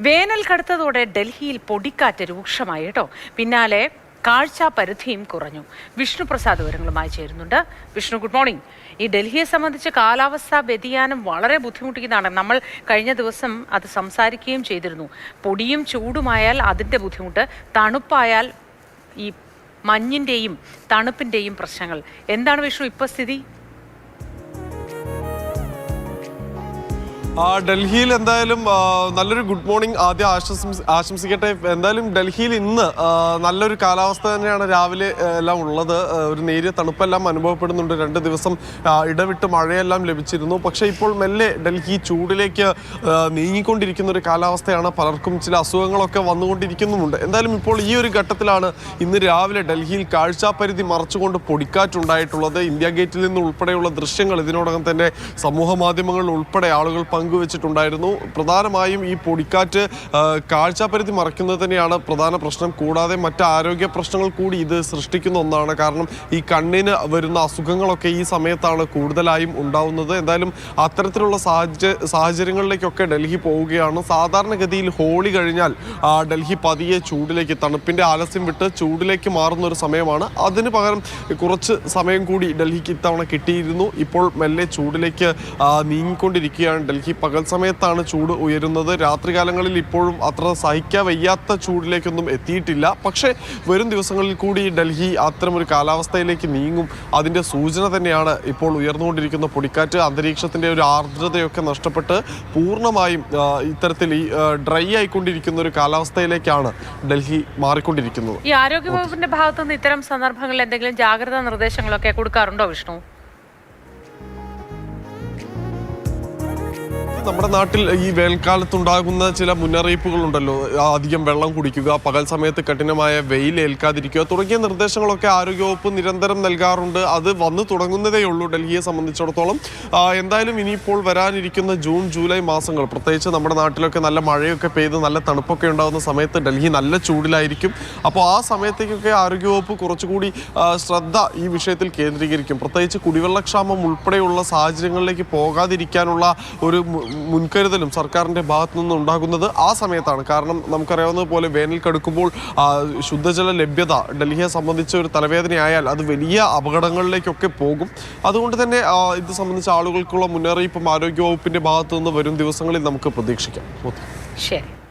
വേനൽ കടുത്തതോടെ ഡൽഹിയിൽ പൊടിക്കാറ്റ് രൂക്ഷമായി കേട്ടോ. പിന്നാലെ കാഴ്ചാ പരിധിയും കുറഞ്ഞു. വിഷ്ണു പ്രസാദ് വിവരങ്ങളുമായി ചേരുന്നുണ്ട്. Vishnu, good morning. ഈ ഡൽഹിയെ സംബന്ധിച്ച് കാലാവസ്ഥാ വ്യതിയാനം വളരെ ബുദ്ധിമുട്ടിക്കുന്നതാണ്. നമ്മൾ കഴിഞ്ഞ ദിവസം അത് സംസാരിക്കുകയും ചെയ്തിരുന്നു. പൊടിയും ചൂടുമായാൽ അതിൻ്റെ ബുദ്ധിമുട്ട്, തണുപ്പായാൽ ഈ മഞ്ഞിൻ്റെയും തണുപ്പിൻ്റെയും പ്രശ്നങ്ങൾ. എന്താണ് വിഷ്ണു ഇപ്പോൾ സ്ഥിതി? ഡൽഹിയിൽ എന്തായാലും നല്ലൊരു ഗുഡ് മോർണിംഗ് ആദ്യം ആശംസിക്കട്ടെ. എന്തായാലും ഡൽഹിയിൽ ഇന്ന് നല്ലൊരു കാലാവസ്ഥ തന്നെയാണ് രാവിലെ എല്ലാം ഉള്ളത്. ഒരു നേരിയ തണുപ്പെല്ലാം അനുഭവപ്പെടുന്നുണ്ട്. 2 ദിവസം ഇടവിട്ട് മഴയെല്ലാം ലഭിച്ചിരുന്നു. പക്ഷേ ഇപ്പോൾ മെല്ലെ ഡൽഹി ചൂടിലേക്ക് നീങ്ങിക്കൊണ്ടിരിക്കുന്ന ഒരു കാലാവസ്ഥയാണ്. പലർക്കും ചില അസുഖങ്ങളൊക്കെ വന്നുകൊണ്ടിരിക്കുന്നുമുണ്ട്. എന്തായാലും ഇപ്പോൾ ഈ ഒരു ഘട്ടത്തിലാണ് ഇന്ന് രാവിലെ ഡൽഹിയിൽ കാഴ്ചാപരിധി മറച്ചുകൊണ്ട് പൊടിക്കാറ്റുണ്ടായിട്ടുള്ളത്. ഇന്ത്യ ഗേറ്റിൽ നിന്ന് ഉൾപ്പെടെയുള്ള ദൃശ്യങ്ങൾ ഇതിനോടകം തന്നെ സമൂഹ മാധ്യമങ്ങളിൽ ഉൾപ്പെടെ ആളുകൾ പങ്കുവച്ചിട്ടുണ്ടായിരുന്നു. പ്രധാനമായും ഈ പൊടിക്കാറ്റ് കാഴ്ചാപരിധി മറയ്ക്കുന്നത് തന്നെയാണ് പ്രധാന പ്രശ്നം. കൂടാതെ മറ്റ് ആരോഗ്യ പ്രശ്നങ്ങൾ കൂടി ഇത് സൃഷ്ടിക്കുന്ന ഒന്നാണ്. കാരണം ഈ കണ്ണിന് വരുന്ന അസുഖങ്ങളൊക്കെ ഈ സമയത്താണ് കൂടുതലായും ഉണ്ടാവുന്നത്. എന്തായാലും അത്തരത്തിലുള്ള സാഹചര്യങ്ങളിലേക്കൊക്കെ ഡൽഹി പോവുകയാണ്. സാധാരണഗതിയിൽ ഹോളി കഴിഞ്ഞാൽ ഡൽഹി പതിയെ ചൂടിലേക്ക്, തണുപ്പിൻ്റെ ആലസ്യം വിട്ട് ചൂടിലേക്ക് മാറുന്ന ഒരു സമയമാണ്. അതിന് പകരം കുറച്ച് സമയം കൂടി ഡൽഹിക്ക് ഇത്തവണ കിട്ടിയിരുന്നു. ഇപ്പോൾ മെല്ലെ ചൂടിലേക്ക് നീങ്ങിക്കൊണ്ടിരിക്കുകയാണ് ഡൽഹി. പകൽ സമയത്താണ് ചൂട് ഉയരുന്നത്. രാത്രികാലങ്ങളിൽ ഇപ്പോഴും അത്ര സഹിക്കാൻ വയ്യാത്ത ചൂടിലേക്കൊന്നും എത്തിയിട്ടില്ല. പക്ഷേ വരും ദിവസങ്ങളിൽ കൂടി ഡൽഹി അത്തരമൊരു കാലാവസ്ഥയിലേക്ക് നീങ്ങും. അതിൻ്റെ സൂചന തന്നെയാണ് ഇപ്പോൾ ഉയർന്നുകൊണ്ടിരിക്കുന്ന പൊടിക്കാറ്റ്. അന്തരീക്ഷത്തിൻ്റെ ഒരു ആർദ്രതയൊക്കെ നഷ്ടപ്പെട്ട് പൂർണ്ണമായും ഇത്തരത്തിൽ ഈ ഡ്രൈ ആയിക്കൊണ്ടിരിക്കുന്ന ഒരു കാലാവസ്ഥയിലേക്കാണ് ഡൽഹി മാറിക്കൊണ്ടിരിക്കുന്നത്. ഈ ആരോഗ്യവകുപ്പിന്റെ ഭാഗത്തുനിന്ന് ഇത്തരം സന്ദർഭങ്ങളിൽ എന്തെങ്കിലും ജാഗ്രതാ നിർദ്ദേശങ്ങളൊക്കെ കൊടുക്കാറുണ്ടോ വിഷ്ണു? നമ്മുടെ നാട്ടിൽ ഈ വേനൽക്കാലത്തുണ്ടാകുന്ന ചില മുന്നറിയിപ്പുകളുണ്ടല്ലോ. അധികം വെള്ളം കുടിക്കുക, പകൽ സമയത്ത് കഠിനമായ വെയിൽ ഏൽക്കാതിരിക്കുക തുടങ്ങിയ നിർദ്ദേശങ്ങളൊക്കെ ആരോഗ്യവകുപ്പ് നിരന്തരം നൽകാറുണ്ട്. അത് വന്നു തുടങ്ങുന്നതേ ഉള്ളൂ ഡൽഹിയെ സംബന്ധിച്ചിടത്തോളം. എന്തായാലും ഇനിയിപ്പോൾ വരാനിരിക്കുന്ന ജൂൺ ജൂലൈ മാസങ്ങൾ, പ്രത്യേകിച്ച് നമ്മുടെ നാട്ടിലൊക്കെ നല്ല മഴയൊക്കെ പെയ്ത് നല്ല തണുപ്പൊക്കെ ഉണ്ടാകുന്ന സമയത്ത് ഡൽഹി നല്ല ചൂടിലായിരിക്കും. അപ്പോൾ ആ സമയത്തേക്കൊക്കെ ആരോഗ്യവകുപ്പ് കുറച്ചുകൂടി ശ്രദ്ധ ഈ വിഷയത്തിൽ കേന്ദ്രീകരിക്കും. പ്രത്യേകിച്ച് കുടിവെള്ളക്ഷാമം ഉൾപ്പെടെയുള്ള സാഹചര്യങ്ങളിലേക്ക് പോകാതിരിക്കാനുള്ള ഒരു മുൻകരുതലും സർക്കാരിൻ്റെ ഭാഗത്തു നിന്ന് ഉണ്ടാകുന്നത് ആ സമയത്താണ്. കാരണം നമുക്കറിയാവുന്നതുപോലെ വേനൽ കടുക്കുമ്പോൾ ശുദ്ധജല ലഭ്യത ഡൽഹിയെ സംബന്ധിച്ച് ഒരു തലവേദനയായാൽ അത് വലിയ അപകടങ്ങളിലേക്കൊക്കെ പോകും. അതുകൊണ്ട് തന്നെ ഇത് സംബന്ധിച്ച് ആളുകൾക്കുള്ള മുന്നറിയിപ്പും ആരോഗ്യവകുപ്പിൻ്റെ ഭാഗത്തു നിന്ന് വരും ദിവസങ്ങളിൽ നമുക്ക് പ്രതീക്ഷിക്കാം. ശരി.